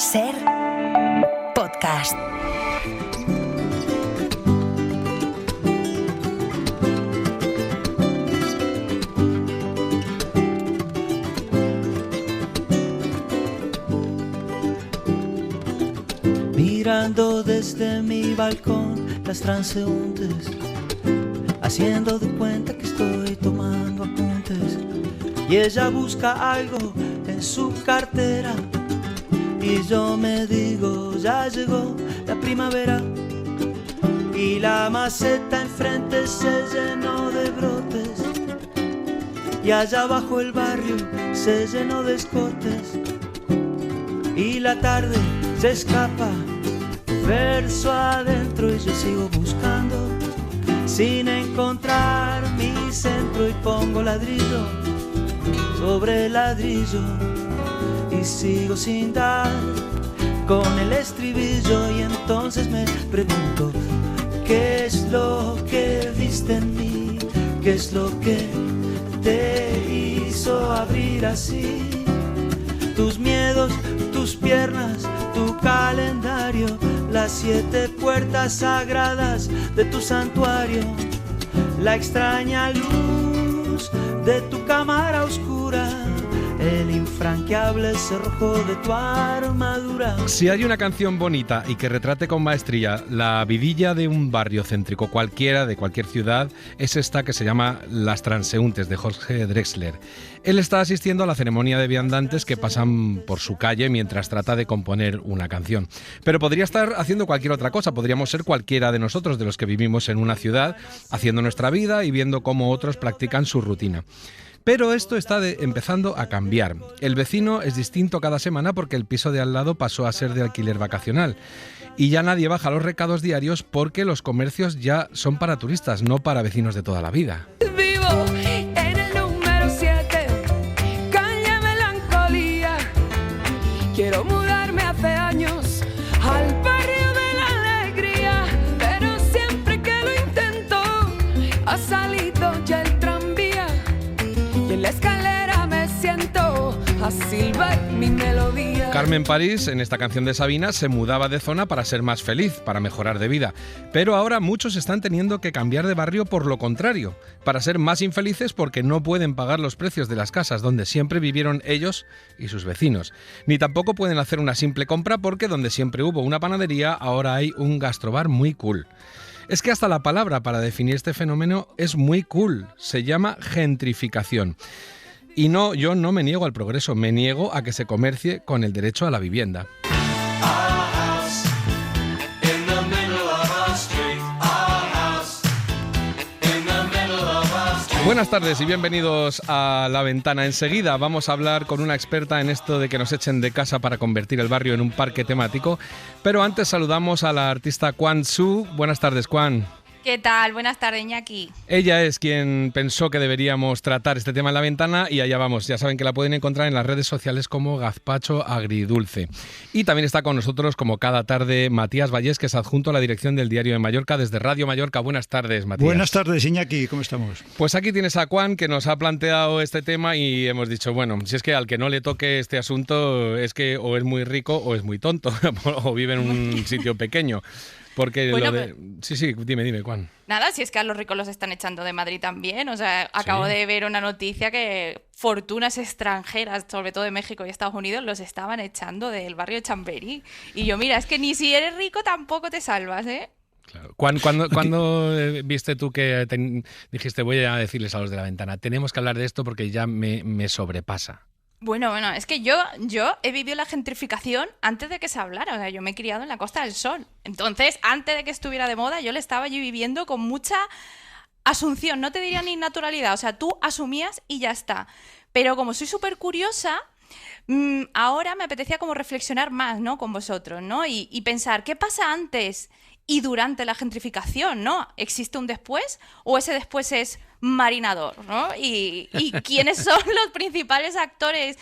Ser podcast. Mirando desde mi balcón las transeúntes, haciendo de cuenta que estoy tomando apuntes. Y ella busca algo en su cartera y yo me digo, ya llegó la primavera. Y la maceta enfrente se llenó de brotes y allá abajo el barrio se llenó de escotes. Y la tarde se escapa verso adentro y yo sigo buscando sin encontrar mi centro y pongo ladrillo sobre ladrillo y sigo sin dar con el estribillo. Y entonces me pregunto, ¿qué es lo que viste en mí? ¿Qué es lo que te hizo abrir así tus miedos, tus piernas, tu calendario, las 7 puertas sagradas de tu santuario, la extraña luz de tu cámara oscura, el infranqueable cerrojo de tu armadura? Si hay una canción bonita y que retrate con maestría la vidilla de un barrio céntrico cualquiera, de cualquier ciudad, es esta que se llama Las transeúntes, de Jorge Drexler. Él está asistiendo a la ceremonia de viandantes que pasan por su calle mientras trata de componer una canción. Pero podría estar haciendo cualquier otra cosa, podríamos ser cualquiera de nosotros, de los que vivimos en una ciudad, haciendo nuestra vida y viendo cómo otros practican su rutina. Pero esto está empezando a cambiar. El vecino es distinto cada semana porque el piso de al lado pasó a ser de alquiler vacacional. Y ya nadie baja los recados diarios porque los comercios ya son para turistas, no para vecinos de toda la vida. Vivo en el número 7, calle Melancolía. Quiero mudarme hace años al barrio de la alegría, pero siempre que lo intento ha salido ya el tranvía y en la escalera me siento a silbar mi melodía. Carmen París, en esta canción de Sabina, se mudaba de zona para ser más feliz, para mejorar de vida. Pero ahora muchos están teniendo que cambiar de barrio por lo contrario, para ser más infelices porque no pueden pagar los precios de las casas donde siempre vivieron ellos y sus vecinos. Ni tampoco pueden hacer una simple compra porque donde siempre hubo una panadería, ahora hay un gastrobar muy cool. Es que hasta la palabra para definir este fenómeno es muy cool, se llama gentrificación. Y no, yo no me niego al progreso, me niego a que se comercie con el derecho a la vivienda. Buenas tardes y bienvenidos a La Ventana. Enseguida vamos a hablar con una experta en esto de que nos echen de casa para convertir el barrio en un parque temático. Pero antes saludamos a la artista Quan Su. Buenas tardes, Quan. ¿Qué tal? Buenas tardes, Iñaki. Ella es quien pensó que deberíamos tratar este tema en La Ventana y allá vamos. Ya saben que la pueden encontrar en las redes sociales como Gazpacho Agridulce. Y también está con nosotros, como cada tarde, Matías Vallés, que es adjunto a la dirección del Diario de Mallorca, desde Radio Mallorca. Buenas tardes, Matías. Buenas tardes, Iñaki. ¿Cómo estamos? Pues aquí tienes a Juan, que nos ha planteado este tema y hemos dicho, bueno, si es que al que no le toque este asunto es que o es muy rico o es muy tonto o vive en un sitio pequeño. Porque bueno, Sí, dime, Juan. Nada, si es que a los ricos los están echando de Madrid también. O sea, acabo de ver una noticia que fortunas extranjeras, sobre todo de México y Estados Unidos, los estaban echando del barrio de Chamberí. Y yo, mira, es que ni si eres rico tampoco te salvas, ¿eh? Claro. ¿Cuándo viste tú que dijiste, voy a decirles a los de La Ventana, tenemos que hablar de esto porque ya me sobrepasa? Bueno, es que yo he vivido la gentrificación antes de que se hablara. O sea, yo me he criado en la Costa del Sol. Entonces, antes de que estuviera de moda, yo le estaba allí viviendo con mucha asunción. No te diría ni naturalidad. O sea, tú asumías y ya está. Pero como soy súper curiosa, ahora me apetecía como reflexionar más, ¿no? Con vosotros, ¿no? Y pensar, ¿qué pasa antes y durante la gentrificación, ¿no? ¿Existe un después o ese después es marinador, ¿no? Y quiénes son los principales actores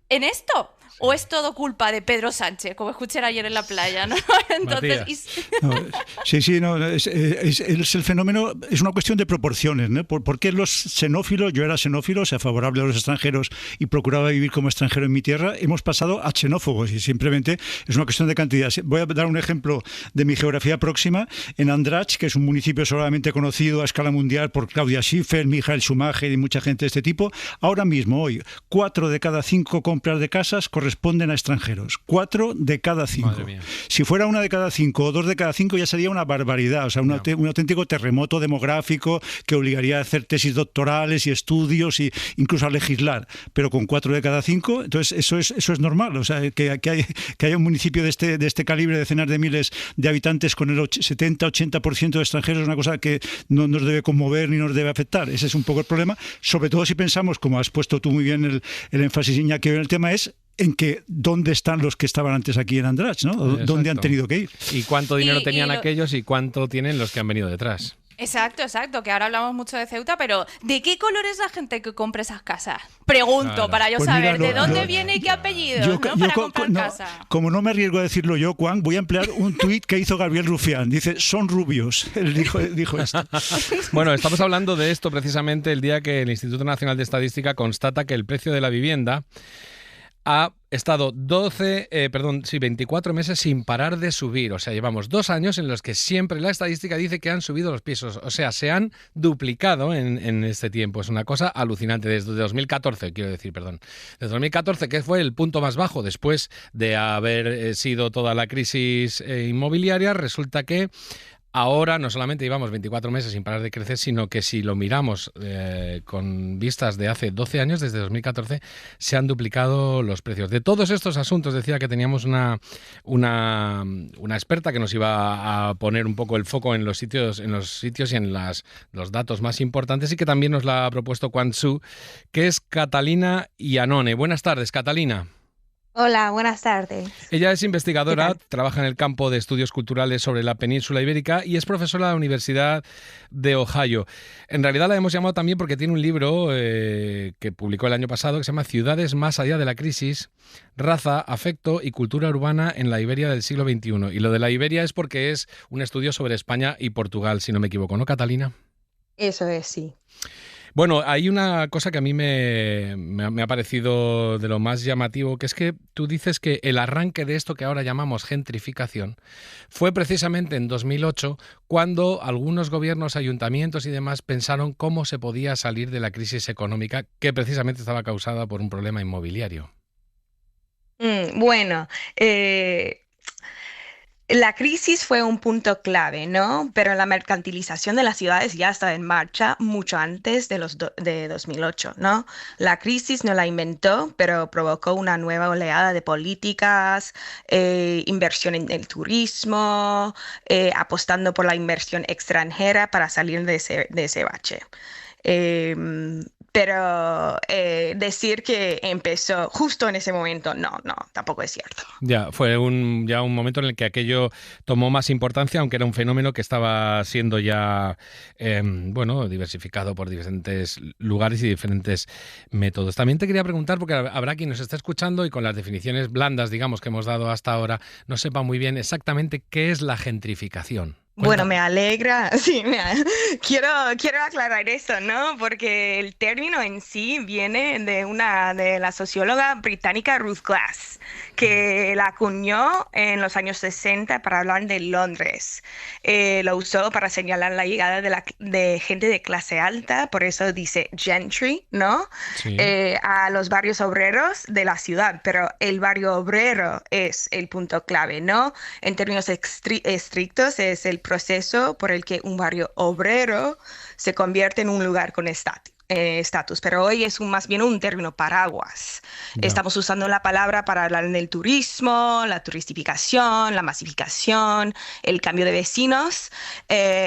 en esto? ¿O es todo culpa de Pedro Sánchez, como escuché ayer en la playa, ¿no? Entonces, es el fenómeno, es una cuestión de proporciones, ¿no? ¿Por qué los xenófilos, yo era xenófilo, o sea, favorable a los extranjeros y procuraba vivir como extranjero en mi tierra, hemos pasado a xenófobos y simplemente es una cuestión de cantidad? Voy a dar un ejemplo de mi geografía próxima. En Andratx, que es un municipio solamente conocido a escala mundial por Claudia Schiffer, Michael Schumacher y mucha gente de este tipo, ahora mismo, hoy, 4 de cada 5 compras de casas corresponden a extranjeros. 4 de cada 5. Si fuera 1 de cada 5 o 2 de cada 5 ya sería una barbaridad, o sea, un auténtico terremoto demográfico que obligaría a hacer tesis doctorales y estudios e incluso a legislar. Pero con 4 de cada 5, entonces eso es normal. O sea, que haya un municipio de este calibre, de decenas de miles de habitantes con el 70-80% de extranjeros, es una cosa que no nos debe conmover ni nos debe afectar. Ese es un poco el problema, sobre todo si pensamos, como has puesto tú muy bien el énfasis, Iñaki, en el tema es en que dónde están los que estaban antes aquí en Andratx, ¿no? ¿Dónde han tenido que ir? ¿Y cuánto dinero tenían aquellos y cuánto tienen los que han venido detrás? Exacto, que ahora hablamos mucho de Ceuta, pero ¿de qué color es la gente que compra esas casas? Pregunto, para yo saber de dónde viene y qué apellido, para comprar casa. Como no me arriesgo a decirlo yo, Juan, voy a emplear un tuit que hizo Gabriel Rufián. Dice, son rubios. Él dijo esto. Bueno, estamos hablando de esto precisamente el día que el Instituto Nacional de Estadística constata que el precio de la vivienda ha estado 24 meses sin parar de subir. O sea, llevamos 2 años en los que siempre la estadística dice que han subido los pisos. O sea, se han duplicado en este tiempo. Es una cosa alucinante. Desde 2014, Desde 2014, que fue el punto más bajo después de haber sido toda la crisis inmobiliaria, resulta que ahora no solamente llevamos 24 meses sin parar de crecer, sino que si lo miramos con vistas de hace 12 años, desde 2014, se han duplicado los precios. De todos estos asuntos decía que teníamos una experta que nos iba a poner un poco el foco en los sitios y en los datos más importantes, y que también nos la ha propuesto Quan Tzu, que es Catalina Iannone. Buenas tardes, Catalina. Hola, buenas tardes. Ella es investigadora, trabaja en el campo de estudios culturales sobre la península ibérica y es profesora de la Universidad de Ohio. En realidad la hemos llamado también porque tiene un libro que publicó el año pasado que se llama Ciudades más allá de la crisis, raza, afecto y cultura urbana en la Iberia del siglo XXI. Y lo de la Iberia es porque es un estudio sobre España y Portugal, si no me equivoco, ¿no, Catalina? Eso es, sí. Bueno, hay una cosa que a mí me ha parecido de lo más llamativo, que es que tú dices que el arranque de esto que ahora llamamos gentrificación fue precisamente en 2008, cuando algunos gobiernos, ayuntamientos y demás pensaron cómo se podía salir de la crisis económica que precisamente estaba causada por un problema inmobiliario. La crisis fue un punto clave, ¿no? Pero la mercantilización de las ciudades ya estaba en marcha mucho antes de 2008, ¿no? La crisis no la inventó, pero provocó una nueva oleada de políticas, inversión en el turismo, apostando por la inversión extranjera para salir de ese bache. Pero decir que empezó justo en ese momento, no, tampoco es cierto. Ya, fue un momento en el que aquello tomó más importancia, aunque era un fenómeno que estaba siendo ya, diversificado por diferentes lugares y diferentes métodos. También te quería preguntar, porque habrá quien nos está escuchando y con las definiciones blandas, digamos, que hemos dado hasta ahora, no sepa muy bien exactamente qué es la gentrificación. Bueno, me alegra, sí, quiero aclarar eso, ¿no? Porque el término en sí viene de la socióloga británica Ruth Glass, que la acuñó en los años 60 para hablar de Londres. Lo usó para señalar la llegada de gente de clase alta, por eso dice gentry, ¿no? Sí. A los barrios obreros de la ciudad, pero el barrio obrero es el punto clave, ¿no? En términos estrictos es el proceso por el que un barrio obrero se convierte en un lugar con estatus, pero hoy es más bien un término paraguas. No. Estamos usando la palabra para hablar del turismo, la turistificación, la masificación, el cambio de vecinos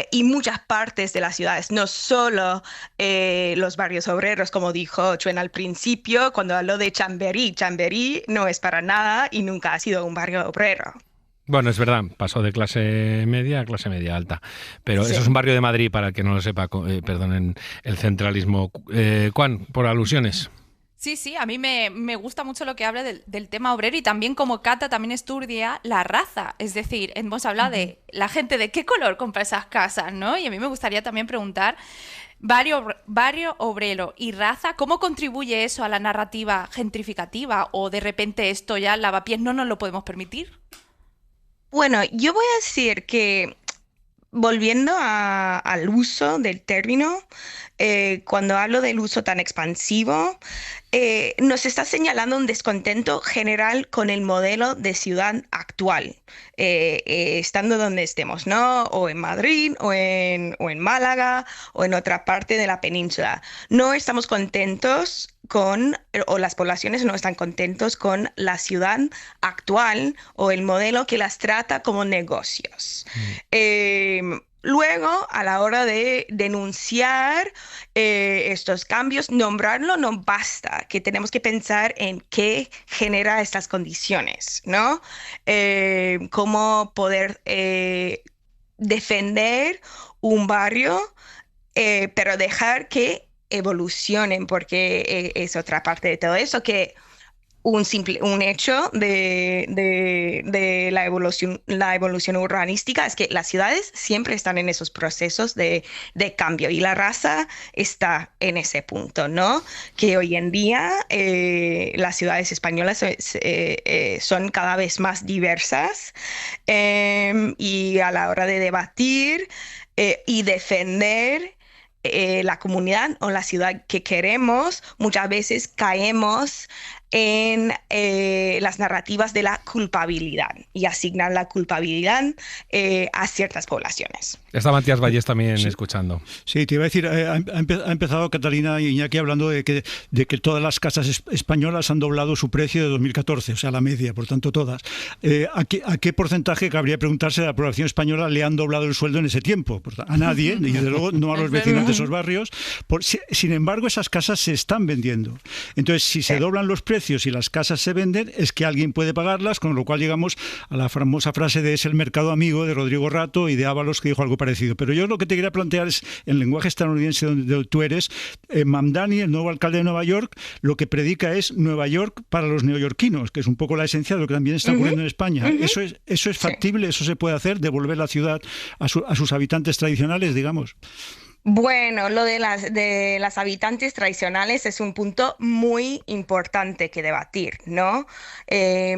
y muchas partes de las ciudades, no solo los barrios obreros, como dijo Chuen al principio cuando habló de Chamberí. Chamberí no es para nada y nunca ha sido un barrio obrero. Bueno, es verdad, pasó de clase media a clase media alta, pero sí. Eso es un barrio de Madrid, para el que no lo sepa, perdonen el centralismo. Juan, por alusiones. Sí, sí, a mí me gusta mucho lo que habla del tema obrero y también como Cata también estudia la raza. Es decir, hemos hablado de la gente de qué color compra esas casas, ¿no? Y a mí me gustaría también preguntar, barrio obrero y raza, ¿cómo contribuye eso a la narrativa gentrificativa? ¿O de repente esto ya, lavapiés, no nos lo podemos permitir? Bueno, yo voy a decir que volviendo al uso del término, cuando hablo del uso tan expansivo, nos está señalando un descontento general con el modelo de ciudad actual, estando donde estemos, ¿no? O en Madrid, o en Málaga, o en otra parte de la península. No estamos contentos o las poblaciones no están contentos con la ciudad actual o el modelo que las trata como negocios. Luego, a la hora de denunciar estos cambios, nombrarlo no basta, que tenemos que pensar en qué genera estas condiciones, ¿no? Cómo poder defender un barrio, pero dejar que evolucionen, porque es otra parte de todo eso, que un hecho de la evolución urbanística es que las ciudades siempre están en esos procesos de cambio y la raza está en ese punto, ¿no? Que hoy en día las ciudades españolas son cada vez más diversas, y a la hora de debatir y defender la comunidad o la ciudad que queremos, muchas veces caemos en las narrativas de la culpabilidad y asignar la culpabilidad a ciertas poblaciones. Está Matías Vallés también escuchando. Sí, te iba a decir, ha empezado Catalina y Iñaki hablando de que todas las casas españolas han doblado su precio de 2014, o sea, la media, por tanto todas. ¿A qué porcentaje, cabría preguntarse, de la población española le han doblado el sueldo en ese tiempo? A nadie, y desde luego no a los vecinos de esos barrios. Sin embargo, esas casas se están vendiendo. Entonces, si se doblan los precios y las casas se venden, es que alguien puede pagarlas, con lo cual llegamos a la famosa frase de "es el mercado amigo" de Rodrigo Rato y de Ábalos, que dijo algo parecido. Pero yo lo que te quería plantear es, en lenguaje estadounidense donde tú eres, Mamdani, el nuevo alcalde de Nueva York, lo que predica es Nueva York para los neoyorquinos, que es un poco la esencia de lo que también está ocurriendo en España. ¿Eso es factible? ¿Eso se puede hacer? ¿Devolver la ciudad a sus habitantes tradicionales, digamos? Bueno, lo de las habitantes tradicionales es un punto muy importante que debatir, ¿no?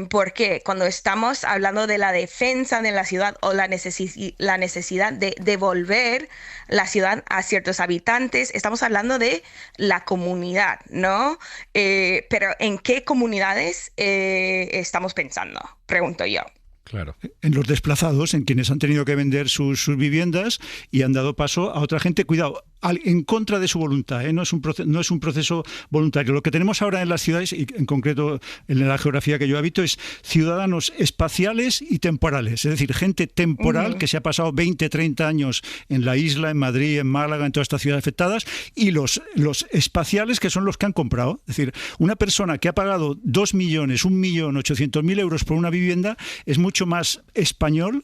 Porque cuando estamos hablando de la defensa de la ciudad o la necesidad de devolver la ciudad a ciertos habitantes, estamos hablando de la comunidad, ¿no? Pero ¿en qué comunidades estamos pensando? Pregunto yo. Claro. En los desplazados, en quienes han tenido que vender sus viviendas y han dado paso a otra gente, cuidado, en contra de su voluntad, ¿eh? No es un proceso voluntario. Lo que tenemos ahora en las ciudades, y en concreto en la geografía que yo habito, es ciudadanos espaciales y temporales, es decir, gente temporal que se ha pasado 20, 30 años en la isla, en Madrid, en Málaga, en todas estas ciudades afectadas, y los espaciales, que son los que han comprado. Es decir, una persona que ha pagado 2.1.800.000 euros por una vivienda es mucho más español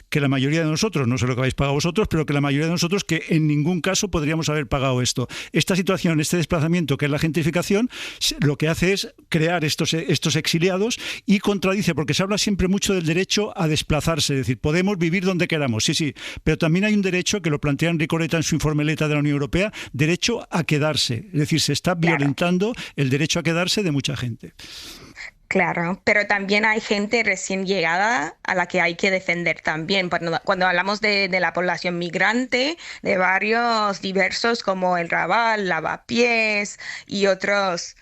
que la mayoría de nosotros, no sé lo que habéis pagado vosotros, pero que la mayoría de nosotros, que en ningún caso podríamos haber pagado esto. Esta situación, este desplazamiento, que es la gentrificación, lo que hace es crear estos exiliados y contradice, porque se habla siempre mucho del derecho a desplazarse, es decir, podemos vivir donde queramos, sí, pero también hay un derecho, que lo plantea Enrico Letta en su informe Letta de la Unión Europea, derecho a quedarse, es decir, se está violentando el derecho a quedarse de mucha gente. Claro, pero también hay gente recién llegada a la que hay que defender también. Cuando hablamos de la población migrante, de barrios diversos como el Raval, Lavapiés y otros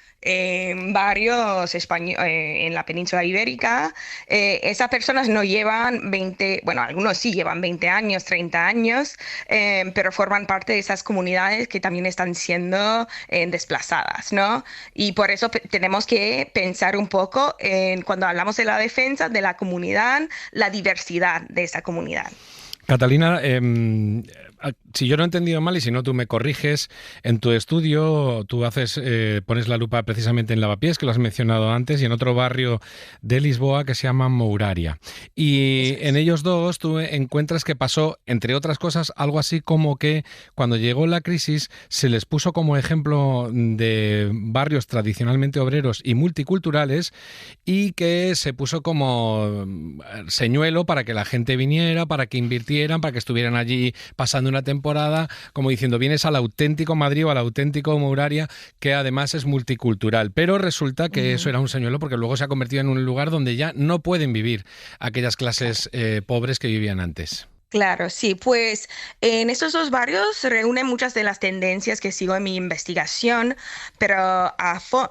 barrios en la península ibérica, esas personas no llevan 20, bueno, algunos sí llevan 20 años, 30 años, pero forman parte de esas comunidades que también están siendo desplazadas, ¿no? Y por eso tenemos que pensar un poco en, cuando hablamos de la defensa de la comunidad, la diversidad de esa comunidad. Catalina, si yo no he entendido mal y si no tú me corriges, en tu estudio tú pones la lupa precisamente en Lavapiés, que lo has mencionado antes, y en otro barrio de Lisboa que se llama Mouraria. Y en ellos dos tú encuentras que pasó, entre otras cosas, algo así como que cuando llegó la crisis se les puso como ejemplo de barrios tradicionalmente obreros y multiculturales, y que se puso como señuelo para que la gente viniera, para que invirtieran, para que estuvieran allí pasando una temporada, como diciendo, vienes al auténtico Madrid o al auténtico Mouraria, que además es multicultural. Pero resulta que eso era un señuelo porque luego se ha convertido en un lugar donde ya no pueden vivir aquellas clases pobres que vivían antes. Claro, sí, pues en estos dos barrios se reúnen muchas de las tendencias que sigo en mi investigación, pero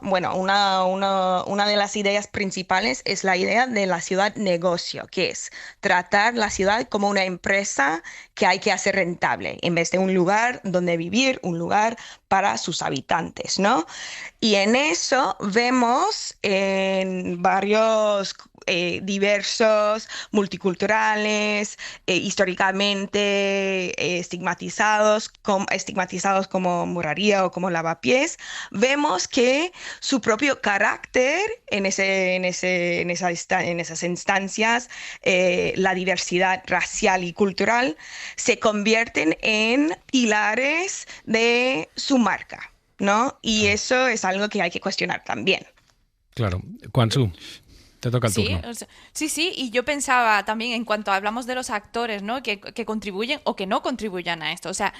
una de las ideas principales es la idea de la ciudad negocio, que es tratar la ciudad como una empresa que hay que hacer rentable, en vez de un lugar donde vivir, un lugar para sus habitantes, ¿no? Y en eso vemos en barrios diversos, multiculturales, históricamente estigmatizados como Mouraria o como Lavapiés, vemos que su propio carácter en esas instancias, la diversidad racial y cultural, se convierten en pilares de su marca, ¿no? Y eso es algo que hay que cuestionar también. Claro. Quang-Soo, te toca el turno. Sí, y yo pensaba también en cuanto hablamos de los actores, ¿no? Que contribuyen o que no contribuyan a esto. O sea,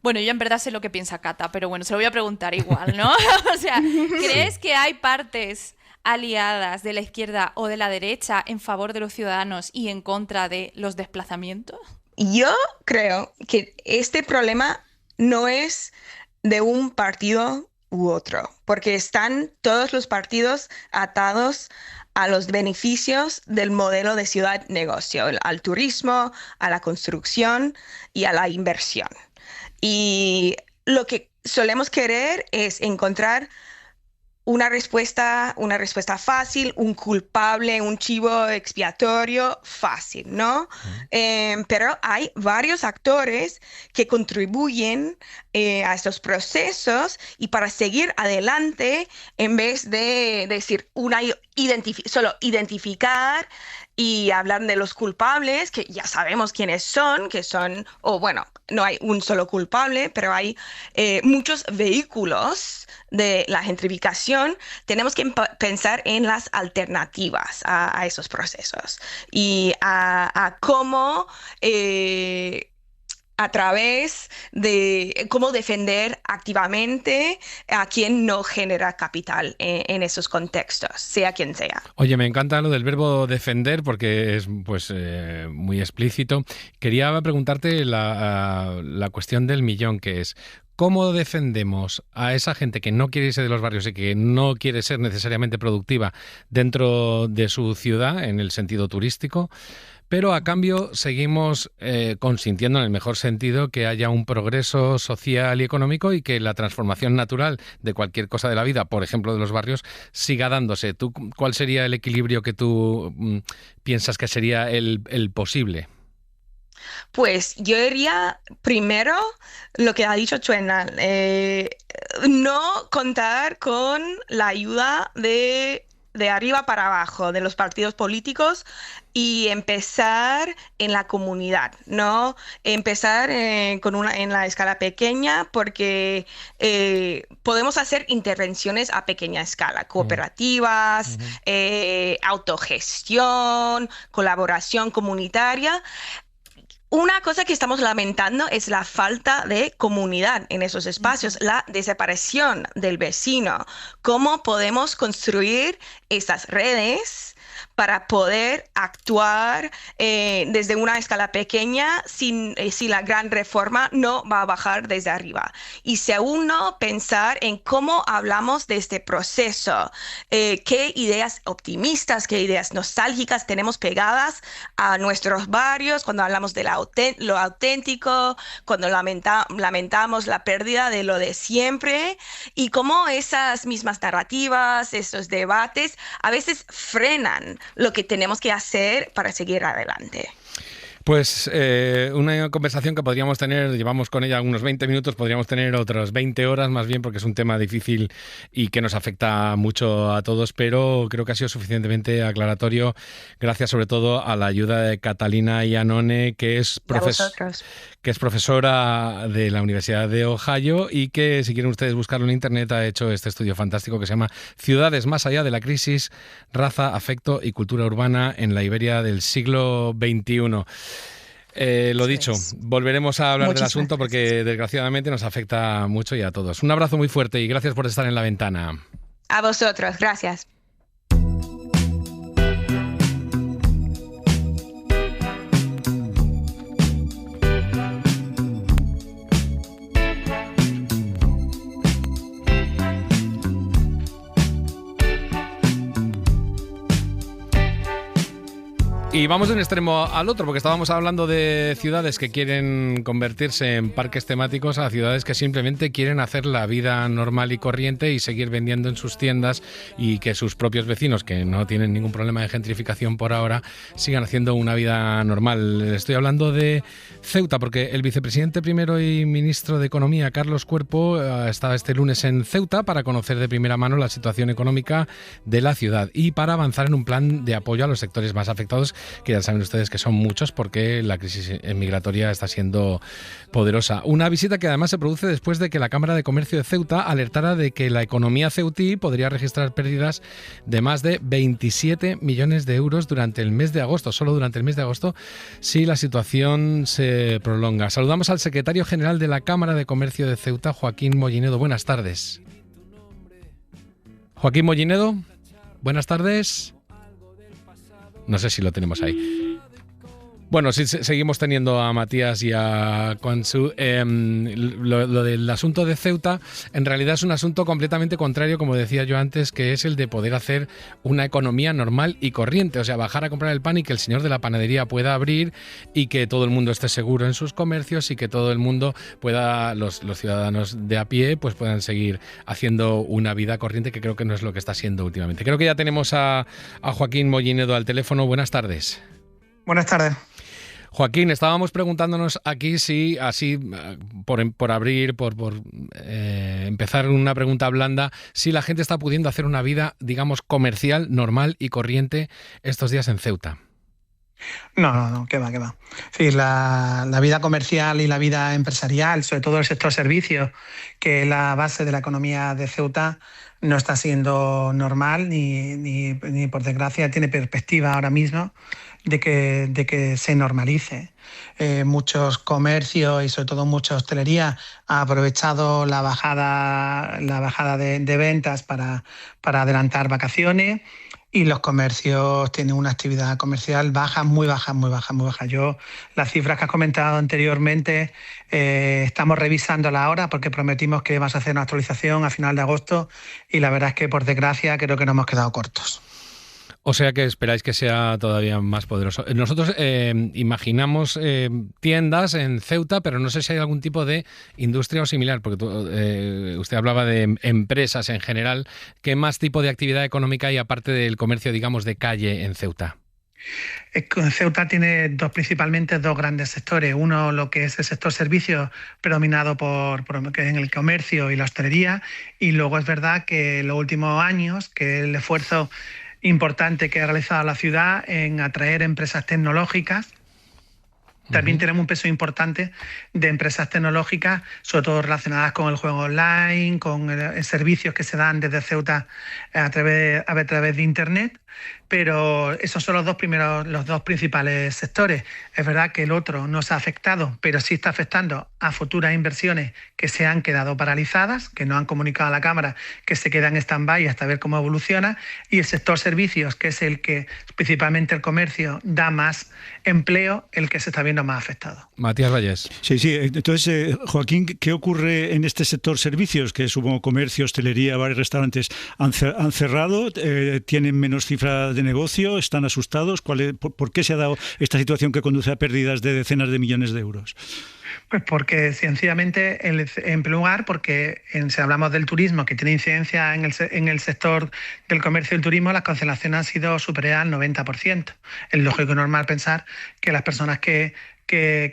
bueno, yo en verdad sé lo que piensa Cata, pero bueno, se lo voy a preguntar igual, ¿no? O sea, ¿crees que hay partes aliadas de la izquierda o de la derecha en favor de los ciudadanos y en contra de los desplazamientos? Yo creo que este problema no es de un partido u otro, porque están todos los partidos atados a los beneficios del modelo de ciudad-negocio, al turismo, a la construcción y a la inversión. Y lo que solemos querer es encontrar una respuesta fácil, un culpable, un chivo expiatorio fácil, ¿no? Pero hay varios actores que contribuyen a estos procesos, y para seguir adelante, en vez de decir solo identificar y hablar de los culpables, que ya sabemos quiénes son, no hay un solo culpable, pero hay muchos vehículos de la gentrificación. Tenemos que pensar en las alternativas a esos procesos y a cómo a través de cómo defender activamente a quien no genera capital en esos contextos, sea quien sea. Oye, me encanta lo del verbo defender porque es muy explícito. Quería preguntarte la cuestión del millón, que es: ¿cómo defendemos a esa gente que no quiere irse de los barrios y que no quiere ser necesariamente productiva dentro de su ciudad, en el sentido turístico, pero a cambio seguimos consintiendo, en el mejor sentido, que haya un progreso social y económico y que la transformación natural de cualquier cosa de la vida, por ejemplo de los barrios, siga dándose? ¿Cuál sería el equilibrio que tú piensas que sería el posible? Pues yo diría primero lo que ha dicho Chuena, no contar con la ayuda de arriba para abajo, de los partidos políticos, y empezar en la comunidad, ¿no? Empezar en la escala pequeña, porque podemos hacer intervenciones a pequeña escala, cooperativas, autogestión, colaboración comunitaria. Una cosa que estamos lamentando es la falta de comunidad en esos espacios, la desaparición del vecino. ¿Cómo podemos construir estas redes para poder actuar desde una escala pequeña si la gran reforma no va a bajar desde arriba? Y segundo, pensar en cómo hablamos de este proceso, qué ideas optimistas, qué ideas nostálgicas tenemos pegadas a nuestros barrios cuando hablamos de lo auténtico, cuando lamentamos la pérdida de lo de siempre, y cómo esas mismas narrativas, esos debates a veces frenan lo que tenemos que hacer para seguir adelante. Pues una conversación que podríamos tener, llevamos con ella unos 20 minutos, podríamos tener otras 20 horas más bien, porque es un tema difícil y que nos afecta mucho a todos, pero creo que ha sido suficientemente aclaratorio, gracias sobre todo a la ayuda de Catalina Iannone, que es profesora de la Universidad de Ohio y que, si quieren ustedes buscarlo en internet, ha hecho este estudio fantástico que se llama Ciudades más allá de la crisis, raza, afecto y cultura urbana en la Iberia del siglo XXI. Lo dicho, volveremos a hablar del asunto porque desgraciadamente nos afecta mucho y a todos. Un abrazo muy fuerte y gracias por estar en La Ventana. A vosotros, gracias. Y vamos de un extremo al otro, porque estábamos hablando de ciudades que quieren convertirse en parques temáticos a ciudades que simplemente quieren hacer la vida normal y corriente y seguir vendiendo en sus tiendas y que sus propios vecinos, que no tienen ningún problema de gentrificación por ahora, sigan haciendo una vida normal. Estoy hablando de Ceuta, porque el vicepresidente primero y ministro de Economía, Carlos Cuerpo, estaba este lunes en Ceuta para conocer de primera mano la situación económica de la ciudad y para avanzar en un plan de apoyo a los sectores más afectados, que ya saben ustedes que son muchos porque la crisis migratoria está siendo poderosa. Una visita que además se produce después de que la Cámara de Comercio de Ceuta alertara de que la economía ceutí podría registrar pérdidas de más de 27 millones de euros durante el mes de agosto, solo durante el mes de agosto, si la situación se prolonga. Saludamos al secretario general de la Cámara de Comercio de Ceuta, Joaquín Mollinedo. Buenas tardes. Joaquín Mollinedo, buenas tardes. No sé si lo tenemos ahí. Bueno, sí, seguimos teniendo a Matías y a Quansu. Lo del asunto de Ceuta en realidad es un asunto completamente contrario, como decía yo antes, que es el de poder hacer una economía normal y corriente. O sea, bajar a comprar el pan y que el señor de la panadería pueda abrir y que todo el mundo esté seguro en sus comercios y que todo el mundo pueda, los ciudadanos de a pie, pues puedan seguir haciendo una vida corriente, que creo que no es lo que está siendo últimamente. Creo que ya tenemos a Joaquín Mollinedo al teléfono. Buenas tardes. Buenas tardes. Joaquín, estábamos preguntándonos aquí si, así, por abrir, por empezar una pregunta blanda, si la gente está pudiendo hacer una vida, digamos, comercial, normal y corriente estos días en Ceuta. No, qué va. Sí, la vida comercial y la vida empresarial, sobre todo el sector servicios, que es la base de la economía de Ceuta, no está siendo normal ni por desgracia tiene perspectiva ahora mismo de que se normalice. Muchos comercios y sobre todo mucha hostelería ha aprovechado la bajada de ventas para adelantar vacaciones. Y los comercios tienen una actividad comercial muy baja. Yo, las cifras que has comentado anteriormente, estamos revisándolas ahora porque prometimos que vamos a hacer una actualización a final de agosto y la verdad es que, por desgracia, creo que nos hemos quedado cortos. O sea que esperáis que sea todavía más poderoso. Nosotros imaginamos tiendas en Ceuta, pero no sé si hay algún tipo de industria o similar, porque usted hablaba de empresas en general. ¿Qué más tipo de actividad económica hay aparte del comercio, digamos, de calle en Ceuta? Ceuta tiene principalmente dos grandes sectores. Uno, lo que es el sector servicios, predominado por en el comercio y la hostelería. Y luego es verdad que en los últimos años, que el esfuerzo importante que ha realizado la ciudad en atraer empresas tecnológicas. También tenemos un peso importante de empresas tecnológicas, sobre todo relacionadas con el juego online, con servicios que se dan desde Ceuta a través de Internet. Pero esos son los dos principales sectores. Es verdad que el otro no se ha afectado, pero sí está afectando a futuras inversiones que se han quedado paralizadas, que no han comunicado a la Cámara, que se quedan en stand-by hasta ver cómo evoluciona. Y el sector servicios, que es el que, principalmente el comercio, da más empleo, el que se está viendo más afectado. Matías Valles. Sí. Entonces, Joaquín, ¿qué ocurre en este sector servicios? Que supongo comercio, hostelería, bares, restaurantes, ¿han cerrado? ¿Tienen menos cifra de de negocio? ¿Están asustados? ¿Por qué se ha dado esta situación que conduce a pérdidas de decenas de millones de euros? Pues porque sencillamente, en primer lugar, porque si hablamos del turismo, que tiene incidencia en el sector del comercio y el turismo, las cancelaciones han sido superiores al 90%. Es lógico y normal pensar que las personas que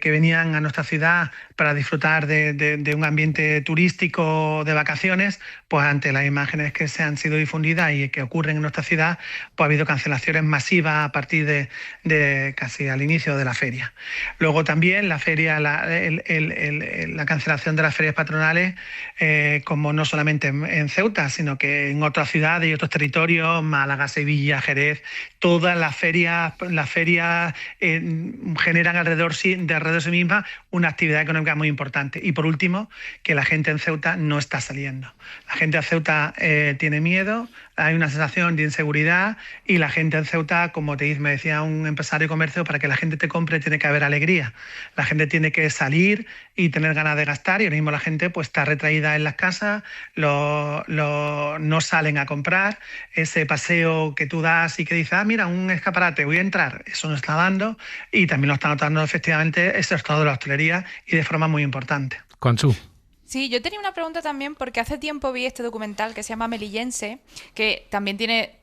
venían a nuestra ciudad para disfrutar de un ambiente turístico de vacaciones, pues ante las imágenes que se han sido difundidas y que ocurren en nuestra ciudad, pues ha habido cancelaciones masivas a partir de casi al inicio de la feria. Luego también la feria, la cancelación de las ferias patronales, como no solamente en Ceuta, sino que en otras ciudades y otros territorios, Málaga, Sevilla, Jerez, todas las ferias generan alrededor de sí misma una actividad económica muy importante. Y por último, que la gente en Ceuta no está saliendo. La gente en Ceuta tiene miedo, hay una sensación de inseguridad, y la gente en Ceuta, como me decía un empresario de comercio, para que la gente te compre tiene que haber alegría. La gente tiene que salir y tener ganas de gastar, y ahora mismo la gente pues está retraída en las casas, no salen a comprar. Ese paseo que tú das y que dices, mira, un escaparate, voy a entrar, eso no está dando, y también lo está notando efectivamente el sector de la hostelería, y de forma muy importante. Consu. Sí, yo tenía una pregunta también, porque hace tiempo vi este documental que se llama Melillense, que también tiene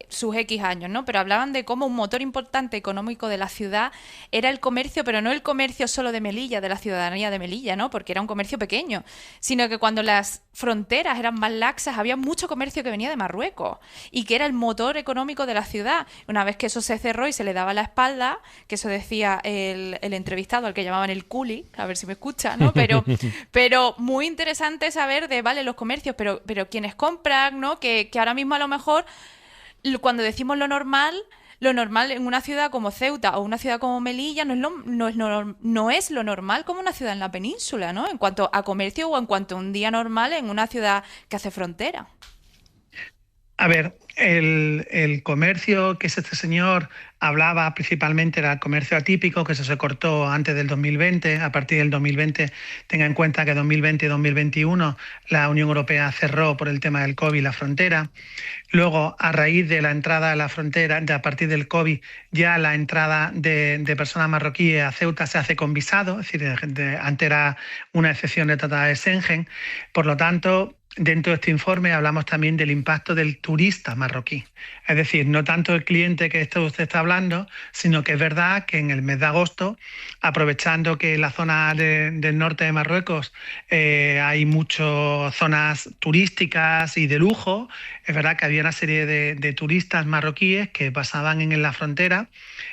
sus X años, ¿no? Pero hablaban de cómo un motor importante económico de la ciudad era el comercio, pero no el comercio solo de Melilla, de la ciudadanía de Melilla, ¿no? Porque era un comercio pequeño, sino que cuando las fronteras eran más laxas había mucho comercio que venía de Marruecos y que era el motor económico de la ciudad. Una vez que eso se cerró y se le daba la espalda, que eso decía el entrevistado, al que llamaban el culi, a ver si me escucha, ¿no? Pero muy interesante saber vale, los comercios, pero quienes compran, ¿no? Que ahora mismo a lo mejor, cuando decimos lo normal en una ciudad como Ceuta o una ciudad como Melilla no es lo normal como una ciudad en la península, ¿no? En cuanto a comercio o en cuanto a un día normal en una ciudad que hace frontera. A ver, el comercio que este señor hablaba principalmente era el comercio atípico, que se cortó antes del 2020. A partir del 2020, tenga en cuenta que 2020 y 2021 la Unión Europea cerró por el tema del COVID la frontera. Luego, a raíz de la entrada a la frontera, a partir del COVID, ya la entrada de personas marroquíes a Ceuta se hace con visado, es decir, antes era una excepción de Tratado de Schengen. Por lo tanto, dentro de este informe hablamos también del impacto del turista marroquí. Es decir, no tanto el cliente que usted está hablando, sino que es verdad que en el mes de agosto, aprovechando que en la zona del norte de Marruecos hay muchas zonas turísticas y de lujo, es verdad que había una serie de turistas marroquíes que pasaban en la frontera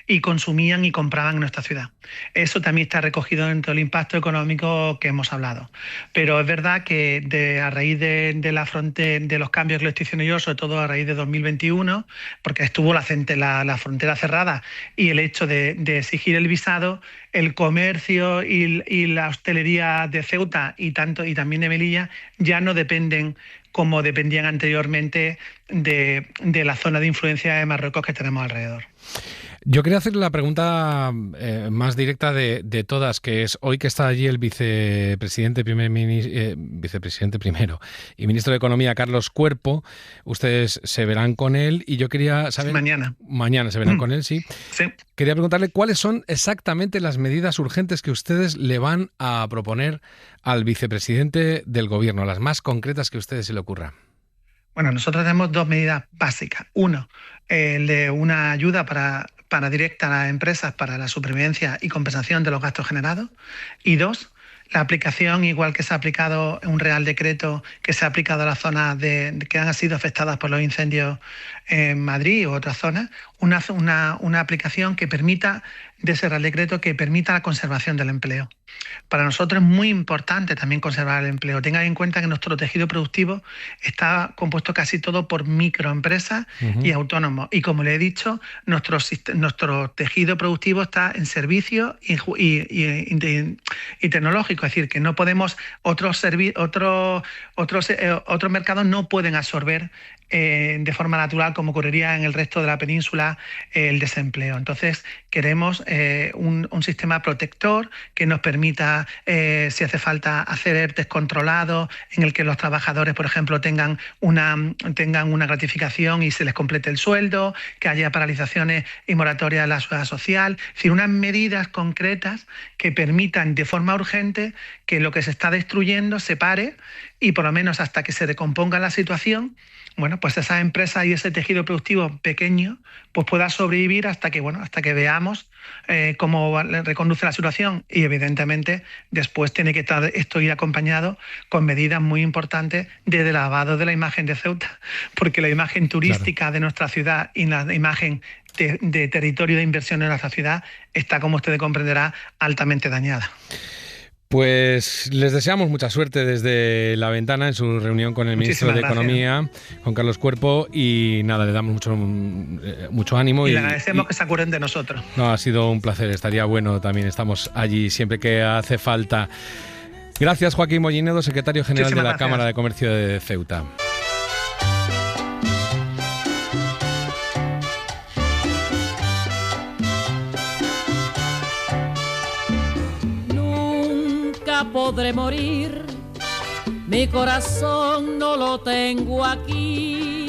y consumían y compraban en nuestra ciudad. Eso también está recogido dentro del impacto económico que hemos hablado. Pero es verdad que a raíz de los cambios que lo estoy diciendo yo, sobre todo a raíz de 2021, porque estuvo la frontera cerrada, y el hecho de exigir el visado, el comercio y la hostelería de Ceuta y también de Melilla ya no dependen como dependían anteriormente de la zona de influencia de Marruecos que tenemos alrededor. Yo quería hacerle la pregunta más directa de todas, que es, hoy que está allí el vicepresidente primero y ministro de Economía, Carlos Cuerpo, ustedes se verán con él, y yo quería saber... Mañana se verán con él, sí. Quería preguntarle cuáles son exactamente las medidas urgentes que ustedes le van a proponer al vicepresidente del Gobierno, las más concretas que a ustedes se le ocurran. Bueno, nosotros tenemos dos medidas básicas. Uno, el de una ayuda para directa a las empresas para la supervivencia y compensación de los gastos generados. Y dos, la aplicación, igual que se ha aplicado un Real Decreto que se ha aplicado a las zonas que han sido afectadas por los incendios en Madrid u otras zonas, una aplicación que permita, de ese Real Decreto, que permita la conservación del empleo. Para nosotros es muy importante también conservar el empleo. Tengan en cuenta que nuestro tejido productivo está compuesto casi todo por microempresas y autónomos. Y como le he dicho, nuestro tejido productivo está en servicios y tecnológico. Es decir, que no podemos, otros mercados no pueden absorber de forma natural, como ocurriría en el resto de la península, el desempleo. Entonces, queremos un sistema protector que nos permita permita, si hace falta, hacer ERTEs controlados, en el que los trabajadores, por ejemplo, tengan una gratificación y se les complete el sueldo, que haya paralizaciones y moratorias de la seguridad social. Es decir, unas medidas concretas que permitan de forma urgente que lo que se está destruyendo se pare y por lo menos hasta que se decomponga la situación, bueno, pues esa empresa y ese tejido productivo pequeño pues pueda sobrevivir hasta que veamos cómo reconduce la situación, y evidentemente después tiene que esto ir acompañado con medidas muy importantes de lavado de la imagen de Ceuta, porque la imagen turística de nuestra ciudad y la imagen de territorio de inversión en nuestra ciudad está, como usted comprenderá, altamente dañada. Pues les deseamos mucha suerte desde La Ventana en su reunión con el ministro de Economía, Juan Carlos Cuerpo, y nada, le damos mucho ánimo. Y le agradecemos que se acuerden de nosotros. No, ha sido un placer, estaría bueno también, estamos allí siempre que hace falta. Gracias, Joaquín Mollinedo, secretario general de la Cámara de Comercio de Ceuta. Podré morir, mi corazón no lo tengo aquí,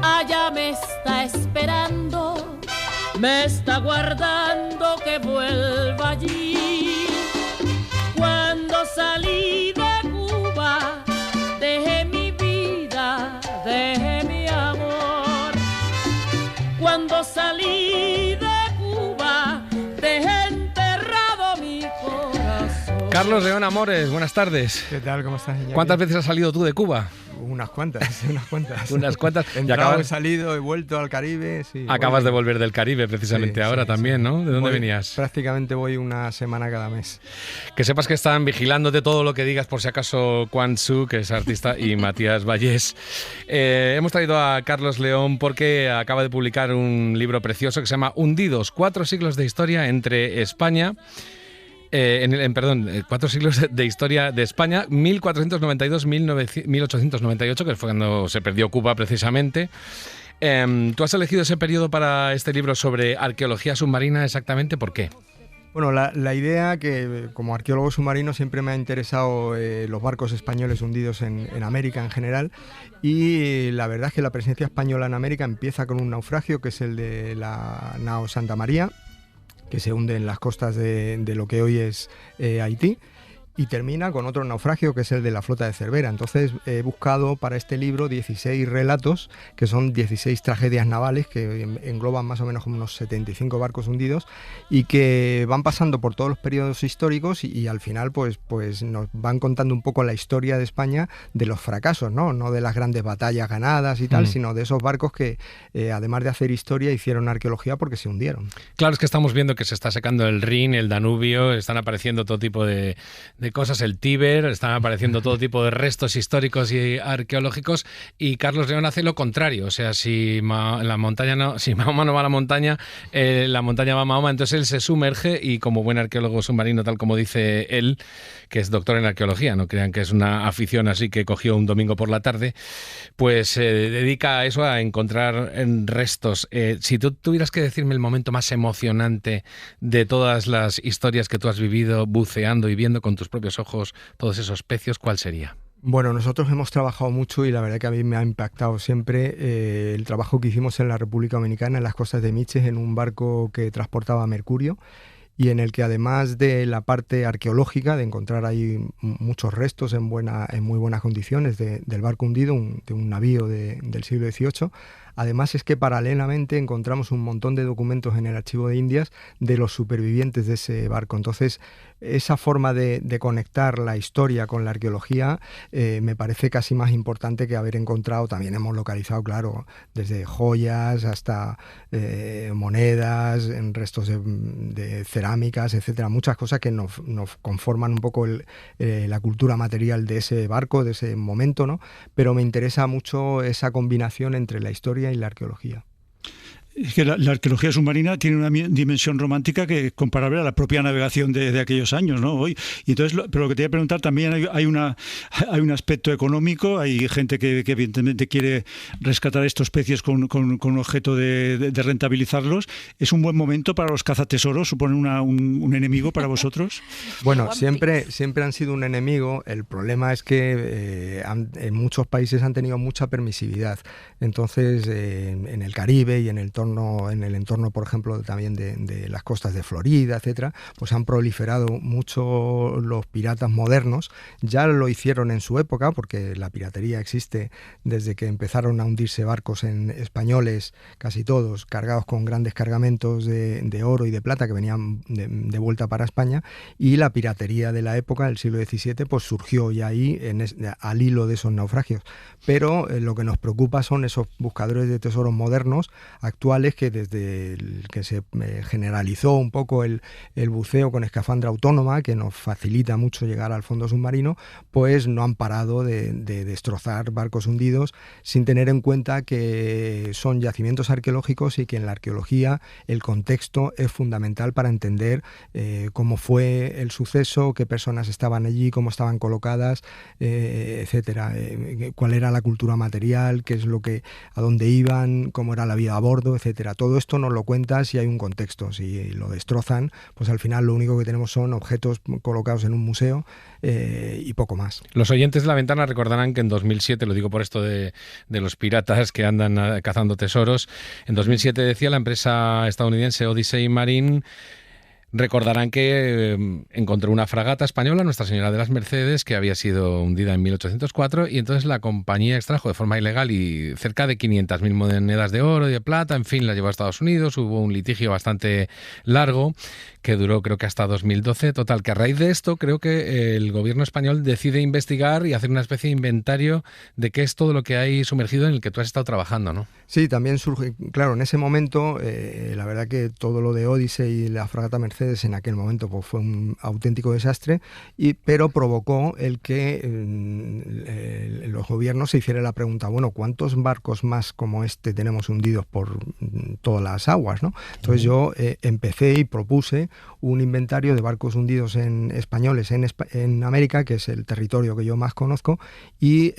allá me está esperando, me está guardando que vuelva allí. Cuando salí de Cuba, dejé mi vida, dejé mi amor. Cuando salí de Cuba, dejé enterrado mi corazón. Carlos León Amores, buenas tardes. ¿Qué tal? ¿Cómo estás, Iñaki? ¿Cuántas veces has salido tú de Cuba? Unas cuantas. Unas cuantas. He entrado, he salido, he vuelto al Caribe. Sí, acabas de volver del Caribe precisamente ahora también, ¿no? ¿De dónde venías? Prácticamente voy una semana cada mes. Que sepas que están vigilándote todo lo que digas, por si acaso Quan Su, que es artista, y Matías Vallés. Hemos traído a Carlos León porque acaba de publicar un libro precioso que se llama Hundidos, 4 siglos de historia entre España... 4 siglos de historia de España, 1492-1898, que fue cuando se perdió Cuba precisamente. ¿Tú has elegido ese periodo para este libro sobre arqueología submarina exactamente? ¿Por qué? Bueno, la idea que como arqueólogo submarino siempre me ha interesado los barcos españoles hundidos en América en general, y la verdad es que la presencia española en América empieza con un naufragio que es el de la nao Santa María, que se hunde en las costas de lo que hoy es Haití, y termina con otro naufragio que es el de la flota de Cervera. Entonces he buscado para este libro 16 relatos, que son 16 tragedias navales que engloban más o menos como unos 75 barcos hundidos y que van pasando por todos los periodos históricos y al final pues nos van contando un poco la historia de España, de los fracasos, no de las grandes batallas ganadas y tal, sino de esos barcos que además de hacer historia hicieron arqueología porque se hundieron. Claro, es que estamos viendo que se está secando el Rin, el Danubio, están apareciendo todo tipo de cosas, el Tíber, están apareciendo todo tipo de restos históricos y arqueológicos, y Carlos León hace lo contrario, o sea, si Mahoma no va a la montaña va a Mahoma, entonces él se sumerge y como buen arqueólogo submarino, tal como dice él, que es doctor en arqueología, no crean que es una afición así que cogió un domingo por la tarde, pues se dedica a eso, a encontrar restos. Si tú tuvieras que decirme el momento más emocionante de todas las historias que tú has vivido buceando y viendo con tus propios ojos todos esos pecios, ¿cuál sería? Bueno, nosotros hemos trabajado mucho y la verdad que a mí me ha impactado siempre el trabajo que hicimos en la República Dominicana, en las costas de Miches, en un barco que transportaba mercurio y en el que además de la parte arqueológica, de encontrar ahí muchos restos en muy buenas condiciones del barco hundido, de un navío del siglo XVIII, además es que paralelamente encontramos un montón de documentos en el Archivo de Indias de los supervivientes de ese barco. Entonces, esa forma de conectar la historia con la arqueología me parece casi más importante que haber encontrado. También hemos localizado, claro, desde joyas hasta monedas, restos de cerámicas, etcétera, muchas cosas que nos conforman un poco la cultura material de ese barco, de ese momento, ¿no? Pero me interesa mucho esa combinación entre la historia y la arqueología. Es que la arqueología submarina tiene una dimensión romántica que es comparable a la propia navegación de aquellos años, ¿no? Hoy. Y entonces, pero lo que te iba a preguntar, también hay un aspecto económico, hay gente que evidentemente quiere rescatar estos peces con objeto de rentabilizarlos. ¿Es un buen momento para los cazatesoros? ¿Supone un enemigo para vosotros? Bueno, siempre han sido un enemigo. El problema es que en muchos países han tenido mucha permisividad. Entonces, en el Caribe y en el entorno, por ejemplo, también de las costas de Florida, etcétera, pues han proliferado mucho los piratas modernos. Ya lo hicieron en su época, porque la piratería existe desde que empezaron a hundirse barcos españoles, casi todos, cargados con grandes cargamentos de oro y de plata que venían de vuelta para España, y la piratería de la época, del siglo XVII, pues surgió ya ahí al hilo de esos naufragios. Pero lo que nos preocupa son esos buscadores de tesoros modernos, actuales, que desde que se generalizó un poco el buceo con escafandra autónoma, que nos facilita mucho llegar al fondo submarino, pues no han parado de destrozar barcos hundidos, sin tener en cuenta que son yacimientos arqueológicos y que en la arqueología el contexto es fundamental para entender cómo fue el suceso, qué personas estaban allí, cómo estaban colocadas, etcétera, cuál era la cultura material, qué es a dónde iban, cómo era la vida a bordo, etcétera. Todo esto nos lo cuenta si hay un contexto. Si lo destrozan, pues al final lo único que tenemos son objetos colocados en un museo y poco más. Los oyentes de La Ventana recordarán que en 2007, lo digo por esto de los piratas que andan cazando tesoros, en 2007 decía la empresa estadounidense Odyssey Marine. Recordarán que encontró una fragata española, Nuestra Señora de las Mercedes, que había sido hundida en 1804, y entonces la compañía extrajo de forma ilegal y cerca de 500.000 monedas de oro y de plata, en fin, la llevó a Estados Unidos. Hubo un litigio bastante largo que duró creo que hasta 2012. Total, que a raíz de esto creo que el gobierno español decide investigar y hacer una especie de inventario de qué es todo lo que hay sumergido en el que tú has estado trabajando, ¿no? Sí, también surge, claro, en ese momento, la verdad que todo lo de Odyssey y la fragata Mercedes en aquel momento pues fue un auténtico desastre, pero provocó el que los gobiernos se hicieran la pregunta, bueno, ¿cuántos barcos más como este tenemos hundidos por todas las aguas, ¿no? Entonces yo empecé y propuse un inventario de barcos hundidos españoles en América, que es el territorio que yo más conozco, y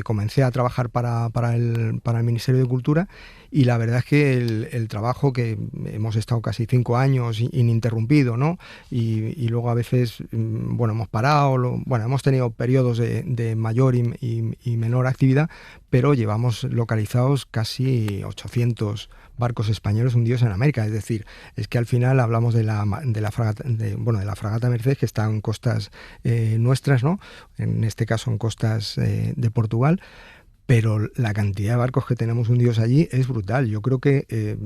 comencé a trabajar para el Ministerio de Cultura, y la verdad es que el trabajo, que hemos estado casi 5 años ininterrumpido, ¿no? Y luego a veces, bueno, hemos parado, hemos tenido periodos de mayor y menor actividad, pero llevamos localizados casi 800 barcos españoles hundidos en América. Es decir, es que al final hablamos de la fragata Mercedes, que está en costas nuestras, ¿no? En este caso en costas de Portugal. Pero la cantidad de barcos que tenemos hundidos allí es brutal. Yo creo que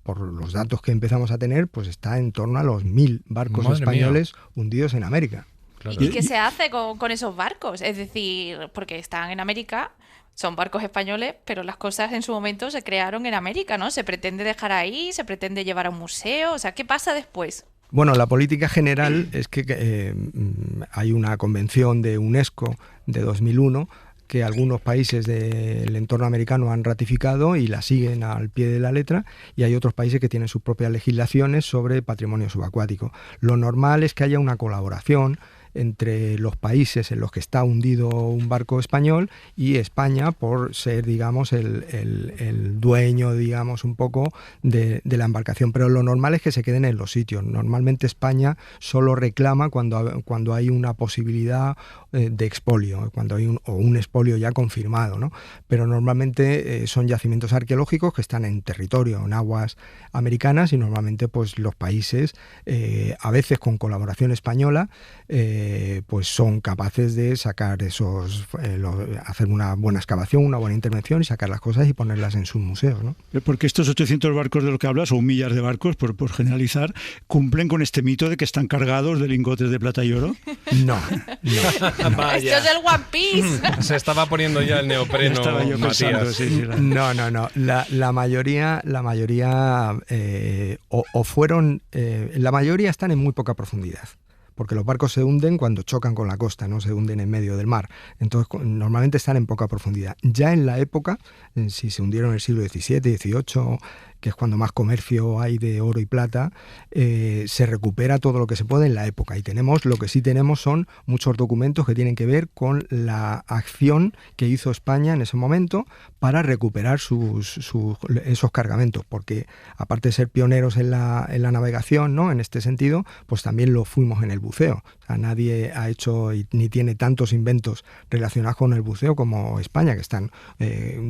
por los datos que empezamos a tener, pues está en torno a los 1.000 barcos españoles hundidos en América. Claro. ¿Y qué se hace con esos barcos? Es decir, porque están en América, son barcos españoles, pero las cosas en su momento se crearon en América, ¿no? ¿Se pretende dejar ahí? ¿Se pretende llevar a un museo? O sea, ¿qué pasa después? Bueno, la política general es que hay una convención de UNESCO de 2001 que algunos países del entorno americano han ratificado y la siguen al pie de la letra, y hay otros países que tienen sus propias legislaciones sobre patrimonio subacuático. Lo normal es que haya una colaboración entre los países en los que está hundido un barco español y España, por ser, digamos, el dueño, digamos, un poco de la embarcación. Pero lo normal es que se queden en los sitios. Normalmente España solo reclama cuando hay una posibilidad de expolio, cuando hay un expolio ya confirmado, ¿no? Pero normalmente son yacimientos arqueológicos que están en territorio, en aguas americanas, y normalmente pues los países, a veces con colaboración española, pues son capaces de sacar hacer una buena excavación, una buena intervención y sacar las cosas y ponerlas en sus museos, ¿no? Porque estos 800 barcos de lo que hablas, o 1 millar de barcos, por generalizar, ¿cumplen con este mito de que están cargados de lingotes de plata y oro? No. Esto es el One Piece. Se estaba poniendo ya el neopreno, estaba yo pensando, sí. No. La mayoría la mayoría están en muy poca profundidad, porque los barcos se hunden cuando chocan con la costa, no se hunden en medio del mar. Entonces, normalmente están en poca profundidad. Ya en la época, si se hundieron en el siglo XVII, XVIII que es cuando más comercio hay de oro y plata, se recupera todo lo que se puede en la época. Y lo que sí tenemos son muchos documentos que tienen que ver con la acción que hizo España en ese momento para recuperar esos cargamentos, porque aparte de ser pioneros en la navegación, ¿no?, en este sentido, pues también lo fuimos en el buceo. O sea, nadie ha hecho ni tiene tantos inventos relacionados con el buceo como España, que están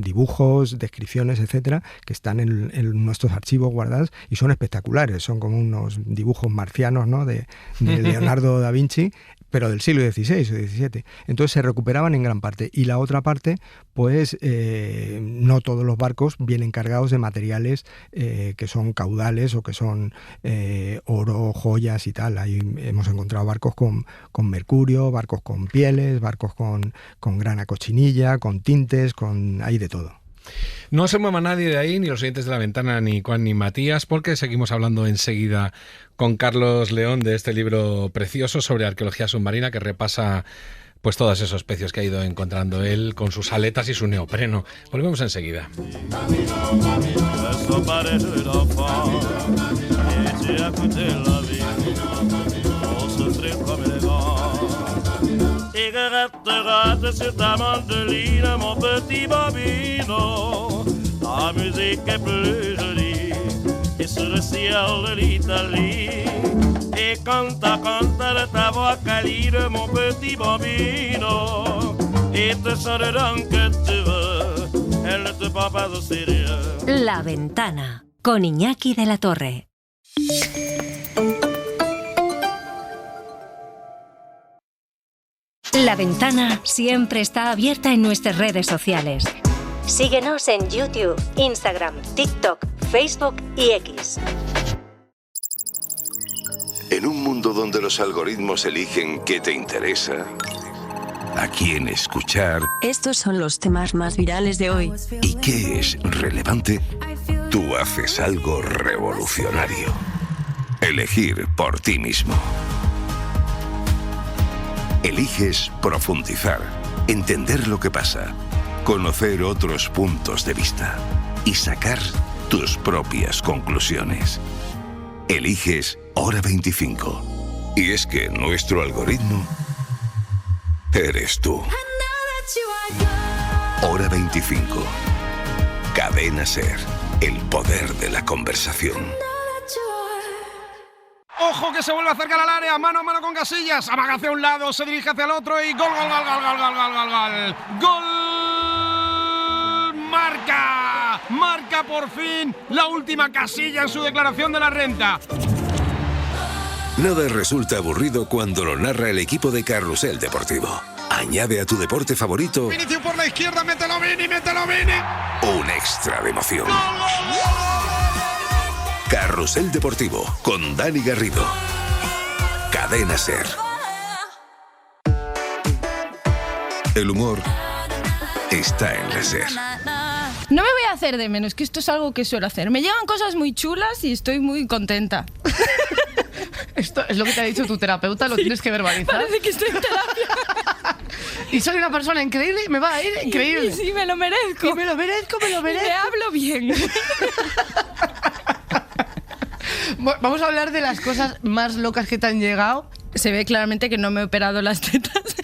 dibujos, descripciones, etcétera, que están en nuestros archivos guardados y son espectaculares. Son como unos dibujos marcianos, ¿no?, de Leonardo da Vinci, pero del siglo XVI o XVII. Entonces se recuperaban en gran parte. Y la otra parte, pues no todos los barcos vienen cargados de materiales que son caudales o que son oro, joyas y tal. Ahí hemos encontrado barcos con mercurio, barcos con pieles, barcos con grana cochinilla, con tintes, hay de todo. No se mueva nadie de ahí, ni los oyentes de La Ventana, ni Juan ni Matías, porque seguimos hablando enseguida con Carlos León de este libro precioso sobre arqueología submarina que repasa pues todos esos pecios que ha ido encontrando él con sus aletas y su neopreno. Volvemos enseguida. Et gratte sur ta mandoline, mon petit bambino. La musique est plus jolie, et sur le ciel de l'Italie. Et canta de ta voix câline, mon petit bambino. Et te sonneront que tu veux, elle ne te prend pas au sérieux. La Ventana, con Iñaki de la Torre. La Ventana siempre está abierta en nuestras redes sociales. Síguenos en YouTube, Instagram, TikTok, Facebook y X. En un mundo donde los algoritmos eligen qué te interesa, a quién escuchar... Estos son los temas más virales de hoy. ¿Y qué es relevante? Tú haces algo revolucionario. Elegir por ti mismo. Eliges profundizar, entender lo que pasa, conocer otros puntos de vista y sacar tus propias conclusiones. Eliges Hora 25. Y es que nuestro algoritmo eres tú. Hora 25. Cadena SER. El poder de la conversación. ¡Ojo que se vuelve a acercar al área! Mano a mano con Casillas. Amaga hacia un lado, se dirige hacia el otro y gol, gol, gol, gol, gol, gol, gol, gol. ¡Gol! ¡Marca! Marca por fin la última Casilla en su declaración de la renta. Nada resulta aburrido cuando lo narra el equipo de Carrusel Deportivo. Añade a tu deporte favorito... Vinicius por la izquierda, mételo Vini, mételo Vini. Un extra de emoción. Carrusel Deportivo con Dani Garrido. Cadena SER. El humor está en la SER. No me voy a hacer de menos, que esto es algo que suelo hacer. Me llegan cosas muy chulas y estoy muy contenta. Esto es lo que te ha dicho tu terapeuta, lo tienes que verbalizar. Parece que estoy en terapia. Y soy una persona increíble y me va a ir increíble. Y sí, me lo merezco. Y me lo merezco. Y me hablo bien. Vamos a hablar de las cosas más locas que te han llegado. Se ve claramente que no me he operado las tetas,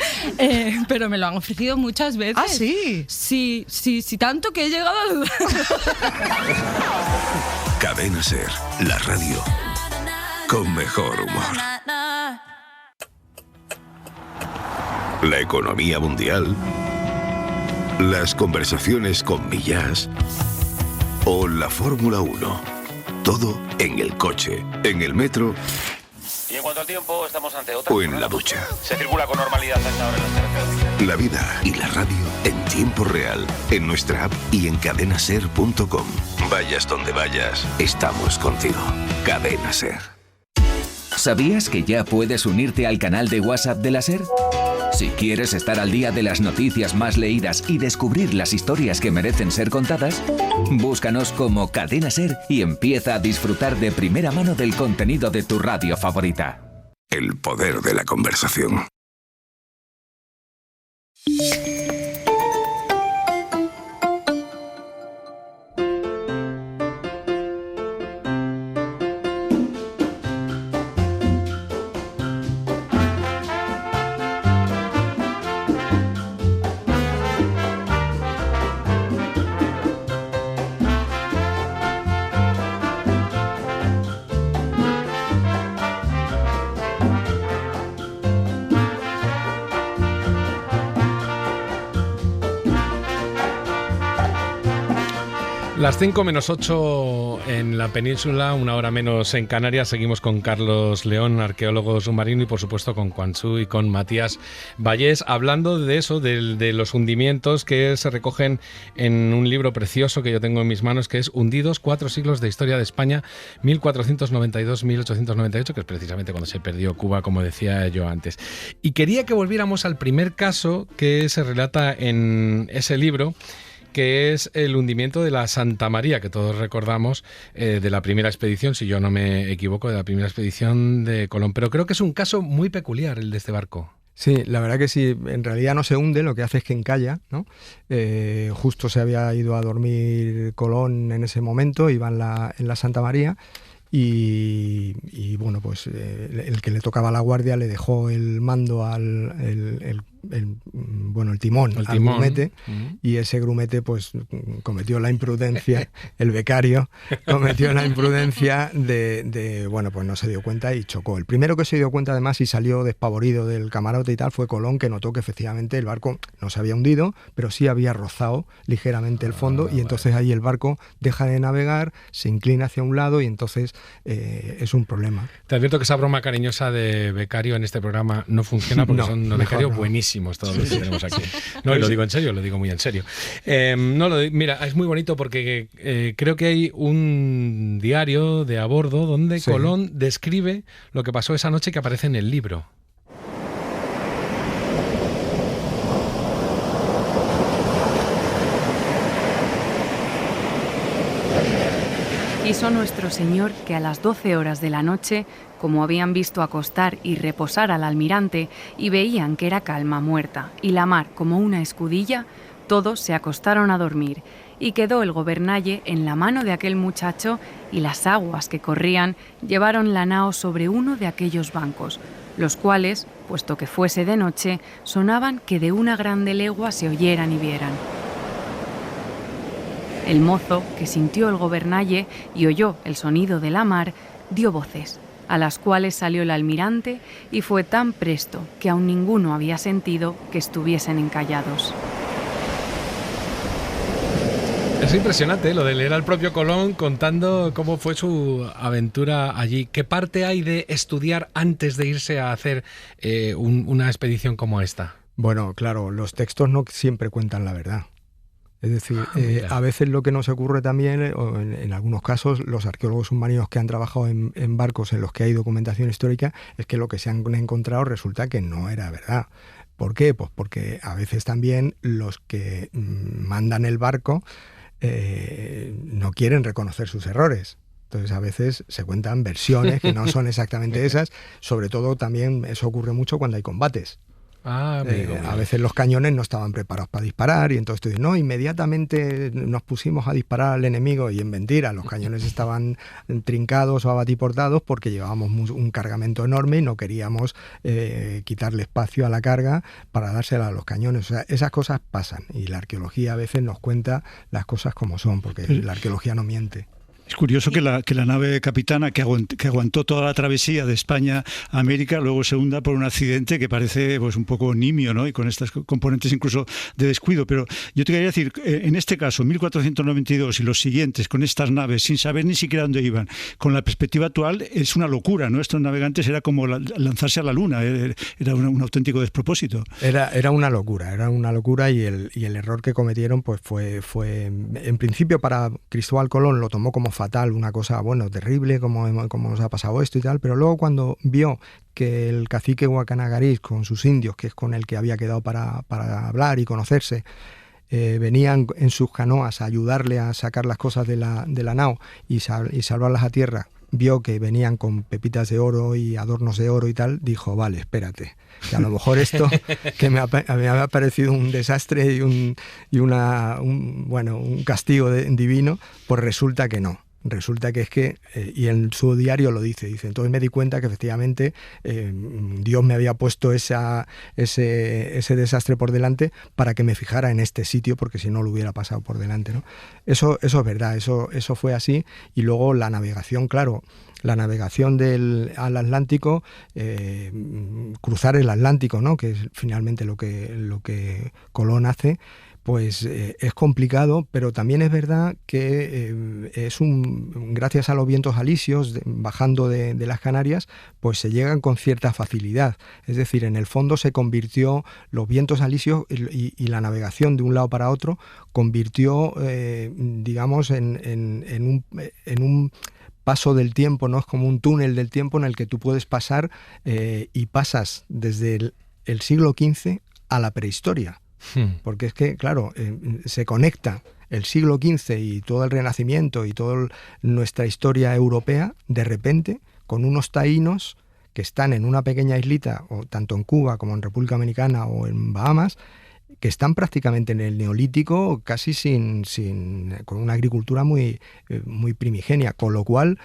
pero me lo han ofrecido muchas veces. ¿Ah, sí? Sí, tanto que he llegado a dudar. Cadena SER, la radio con mejor humor. La economía mundial, las conversaciones con Millás o la Fórmula 1. Todo en el coche, en el metro. Y en cuanto al tiempo, estamos ante otra. O en la ducha. Se circula con normalidad a esta hora en las carreteras. La vida y la radio en tiempo real, en nuestra app y en cadenaser.com. Vayas donde vayas, estamos contigo. Cadena SER. ¿Sabías que ya puedes unirte al canal de WhatsApp de la SER? Si quieres estar al día de las noticias más leídas y descubrir las historias que merecen ser contadas, búscanos como Cadena SER y empieza a disfrutar de primera mano del contenido de tu radio favorita. El poder de la conversación. Las 5:08 en la península, 1 hora menos en Canarias. Seguimos con Carlos León, arqueólogo submarino, y por supuesto con Quan Xu y con Matías Vallés, hablando de eso, de los hundimientos que se recogen en un libro precioso que yo tengo en mis manos, que es Hundidos, 4 siglos de historia de España, 1492-1898, que es precisamente cuando se perdió Cuba, como decía yo antes. Y quería que volviéramos al primer caso que se relata en ese libro, que es el hundimiento de la Santa María, que todos recordamos, de la primera expedición, si yo no me equivoco, de la primera expedición de Colón. Pero creo que es un caso muy peculiar el de este barco. Sí, la verdad que sí, en realidad no se hunde, lo que hace es que encalla, ¿no? Justo se había ido a dormir Colón en ese momento, iba en la Santa María, y bueno, pues el que le tocaba la guardia le dejó el mando el timón al grumete, y ese grumete pues cometió la imprudencia, el becario cometió la imprudencia de bueno, pues no se dio cuenta y chocó. El primero que se dio cuenta además y salió despavorido del camarote y tal fue Colón, que notó que efectivamente el barco no se había hundido, pero sí había rozado ligeramente el fondo, y entonces ahí el barco deja de navegar, se inclina hacia un lado y entonces es un problema. Te advierto que esa broma cariñosa de becario en este programa no funciona, porque son unos becarios buenísimos todos los que tenemos aquí. No, y lo digo en serio, lo digo muy en serio. Mira, es muy bonito porque creo que hay un diario de a bordo donde Colón describe lo que pasó esa noche, que aparece en el libro. Quiso nuestro Señor que a las 12 horas de la noche, como habían visto acostar y reposar al almirante y veían que era calma muerta y la mar como una escudilla, todos se acostaron a dormir, y quedó el gobernalle en la mano de aquel muchacho, y las aguas que corrían llevaron la nao sobre uno de aquellos bancos, los cuales, puesto que fuese de noche, sonaban que de una grande legua se oyeran y vieran. El mozo, que sintió el gobernalle y oyó el sonido de la mar, dio voces, a las cuales salió el almirante, y fue tan presto que aún ninguno había sentido que estuviesen encallados. Es impresionante lo de leer al propio Colón contando cómo fue su aventura allí. ¿Qué parte hay de estudiar antes de irse a hacer una expedición como esta? Bueno, claro, los textos no siempre cuentan la verdad. Es decir, a veces lo que nos ocurre también, o en algunos casos, los arqueólogos submarinos que han trabajado en barcos en los que hay documentación histórica, es que lo que se han encontrado resulta que no era verdad. ¿Por qué? Pues porque a veces también los que mandan el barco no quieren reconocer sus errores. Entonces a veces se cuentan versiones que no son exactamente esas. Sobre todo también eso ocurre mucho cuando hay combates. A veces los cañones no estaban preparados para disparar, y entonces tú dices, no, inmediatamente nos pusimos a disparar al enemigo, y en mentira, los cañones estaban trincados o abatiportados porque llevábamos un cargamento enorme y no queríamos quitarle espacio a la carga para dársela a los cañones. O sea, esas cosas pasan, y la arqueología a veces nos cuenta las cosas como son, porque la arqueología no miente. Es curioso que la nave capitana que aguantó toda la travesía de España a América luego se hunda por un accidente que parece pues un poco nimio, ¿no? Y con estas componentes incluso de descuido. Pero yo te quería decir, en este caso, 1492 y los siguientes, con estas naves, sin saber ni siquiera dónde iban, con la perspectiva actual, es una locura, ¿no? Estos navegantes era como lanzarse a la luna, era un auténtico despropósito. Era una locura, y el error que cometieron pues fue en principio, para Cristóbal Colón lo tomó como fatal, una cosa, bueno, terrible, como nos ha pasado esto y tal, pero luego cuando vio que el cacique Guacanagariz con sus indios, que es con el que había quedado para hablar y conocerse, venían en sus canoas a ayudarle a sacar las cosas de la nao y salvarlas a tierra, vio que venían con pepitas de oro y adornos de oro y tal, dijo, vale, espérate, que a lo mejor esto que me había parecido un desastre y un castigo divino, pues resulta que no. Resulta que es que, y en su diario lo dice, entonces me di cuenta que efectivamente Dios me había puesto ese desastre por delante para que me fijara en este sitio, porque si no lo hubiera pasado por delante, ¿no? Eso es verdad, eso fue así. Y luego la navegación, claro, la navegación al Atlántico, cruzar el Atlántico, ¿no? Que es finalmente lo que Colón hace, pues es complicado, pero también es verdad que gracias a los vientos alisios bajando de las Canarias, pues se llegan con cierta facilidad. Es decir, en el fondo se convirtió los vientos alisios y la navegación de un lado para otro convirtió, digamos, en un paso del tiempo, ¿no? Es como un túnel del tiempo en el que tú puedes pasar y pasas desde el siglo XV a la prehistoria. Porque es que, claro, se conecta el siglo XV y todo el Renacimiento y toda nuestra historia europea, de repente, con unos taínos que están en una pequeña islita, o tanto en Cuba como en República Dominicana o en Bahamas, que están prácticamente en el Neolítico, casi con una agricultura muy primigenia, con lo cual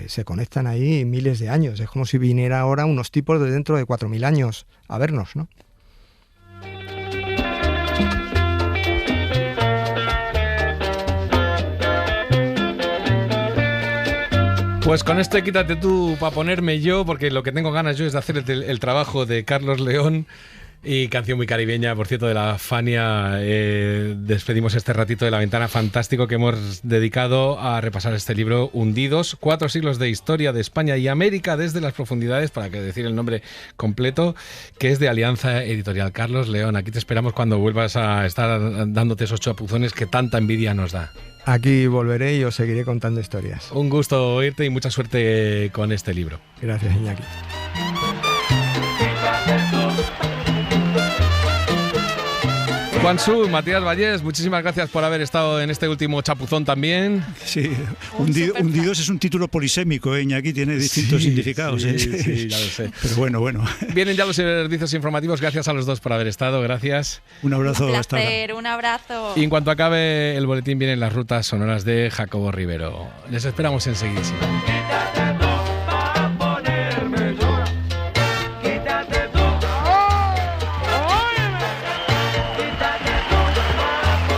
se conectan ahí miles de años. Es como si viniera ahora unos tipos de dentro de 4.000 años a vernos, ¿no? Pues con esto quítate tú para ponerme yo, porque lo que tengo ganas yo es de hacer el trabajo de Carlos León. Y canción muy caribeña, por cierto, de la Fania. Despedimos este ratito de La Ventana fantástico que hemos dedicado a repasar este libro, Hundidos, 4 siglos de historia de España y América desde las profundidades, para que decir el nombre completo, que es de Alianza Editorial. Carlos León, aquí te esperamos cuando vuelvas a estar dándote esos chapuzones que tanta envidia nos da. Aquí volveré y os seguiré contando historias. Un gusto oírte y mucha suerte con este libro. Gracias, Iñaki. Juansu, Matías Vallés, muchísimas gracias por haber estado en este último chapuzón también. Sí, Hundidos es un título polisémico, Iñaki, tiene distintos significados. Sí, ya lo sé. Pero bueno. Vienen ya los servicios informativos, gracias a los dos por haber estado, gracias. Un abrazo. Un placer, un abrazo. Y en cuanto acabe el boletín vienen las rutas sonoras de Jacobo Rivero. Les esperamos enseguida.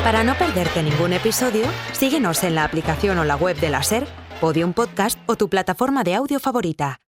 Para no perderte ningún episodio, síguenos en la aplicación o la web de la SER, Podium Podcast o tu plataforma de audio favorita.